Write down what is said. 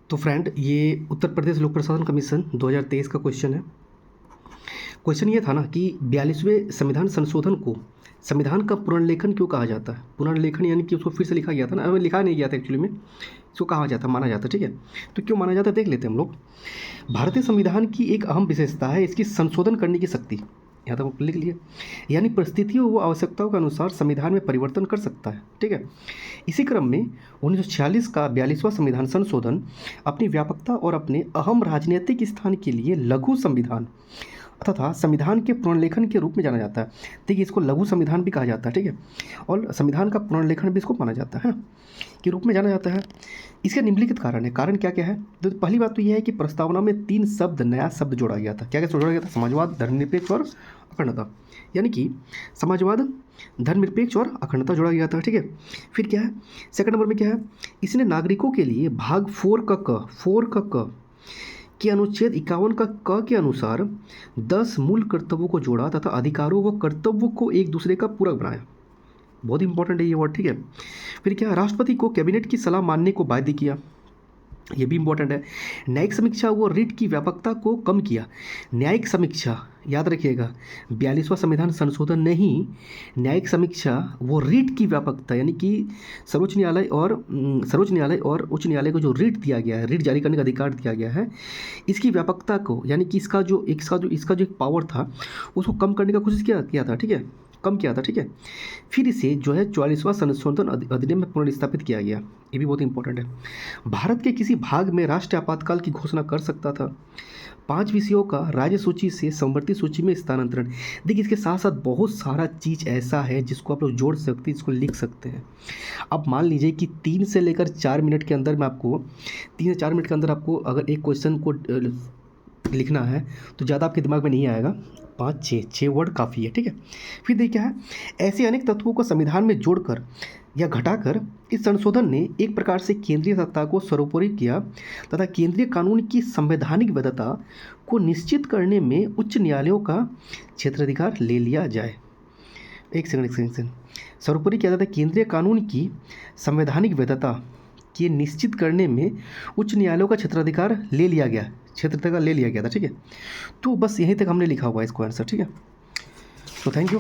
तो फ्रेंड, ये उत्तर प्रदेश लोक प्रशासन कमीशन 2023 का क्वेश्चन है। क्वेश्चन ये था ना कि 42वें संविधान संशोधन को संविधान का पुनर्लेखन क्यों कहा जाता है। पुनर्लेखन यानी कि उसको फिर से लिखा गया था ना, हमें लिखा नहीं गया था एक्चुअली में, इसको कहा जाता माना जाता। ठीक है, तो क्यों माना जाता है देख लेते हैं हम लोग। भारतीय संविधान की एक अहम विशेषता है इसकी संशोधन करने की शक्ति। यहाँ तक लिख लिए, यानी परिस्थितियों व आवश्यकताओं के अनुसार संविधान में परिवर्तन कर सकता है। ठीक है, इसी क्रम में 1946 का 42वां संविधान संशोधन अपनी व्यापकता और अपने अहम राजनीतिक स्थान के लिए लघु संविधान तथा संविधान के पुनर्लेखन के रूप में जाना जाता है। देखिए, इसको लघु संविधान भी कहा जाता है। ठीक है, और संविधान का पुनर्लेखन भी इसको माना जाता है ना, के रूप में जाना जाता है। इसके निम्नलिखित कारण है। कारण क्या क्या है? तो पहली बात तो यह है कि प्रस्तावना में 3 शब्द नया शब्द जोड़ा गया था। क्या क्या जोड़ा गया था? समाजवाद, धर्मनिरपेक्ष और अखंडता। यानी कि समाजवाद, धर्मनिरपेक्ष और अखंडता जोड़ा गया था। ठीक है, फिर क्या है सेकंड नंबर में क्या है? इसने नागरिकों के लिए भाग 4 का क के अनुच्छेद 51 का क के अनुसार 10 मूल कर्तव्यों को जोड़ा तथा अधिकारों व कर्तव्यों को एक दूसरे का पूरक बनाया। बहुत इंपॉर्टेंट है ये वर्ड। ठीक है, फिर क्या? राष्ट्रपति को कैबिनेट की सलाह मानने को बाध्य किया, ये भी इंपॉर्टेंट है। न्यायिक समीक्षा व रिट की व्यापकता को कम किया। न्यायिक समीक्षा याद रखिएगा, 42वां संविधान संशोधन ने ही न्यायिक समीक्षा वो रिट की व्यापकता, यानी कि सर्वोच्च न्यायालय और उच्च न्यायालय को जो रिट दिया गया है, रिट जारी करने का अधिकार दिया गया है, इसकी व्यापकता को, यानी कि इसका जो एक पावर था उसको कम करने का कोशिश किया था। ठीक है, कम किया था। ठीक है, फिर इसे जो है 44वां संशोधन अधिनियम में पुनर्स्थापित किया गया। ये भी बहुत इंपॉर्टेंट है। भारत के किसी भाग में राष्ट्रीय आपातकाल की घोषणा कर सकता था। 5 विषयों का राज्य सूची से संवर्ती सूची में स्थानांतरण। देखिए, इसके साथ साथ बहुत सारा चीज़ ऐसा है जिसको आप लोग जोड़ सकते हैं, इसको लिख सकते हैं। अब मान लीजिए कि 3 से लेकर 4 मिनट के अंदर मैं आपको 3 से 4 मिनट के अंदर आपको अगर एक क्वेश्चन को लिखना है तो ज़्यादा आपके दिमाग में नहीं आएगा, 5-6 वर्ड काफ़ी है। ठीक है, फिर देखिए क्या है, ऐसे अनेक तत्वों को संविधान में जोड़कर या घटाकर इस संशोधन ने एक प्रकार से केंद्रीय सत्ता को सर्वोपरि किया तथा केंद्रीय कानून की संवैधानिक वैधता को निश्चित करने में उच्च न्यायालयों का क्षेत्राधिकार ले लिया जाए। एक सेकंड सर्वोपरि किया जाता है केंद्रीय कानून की संवैधानिक वैधता के निश्चित करने में उच्च न्यायालयों का क्षेत्राधिकार ले लिया गया था। ठीक है, तो बस यहीं तक हमने लिखा हुआ है इसको आंसर। ठीक है, तो थैंक यू।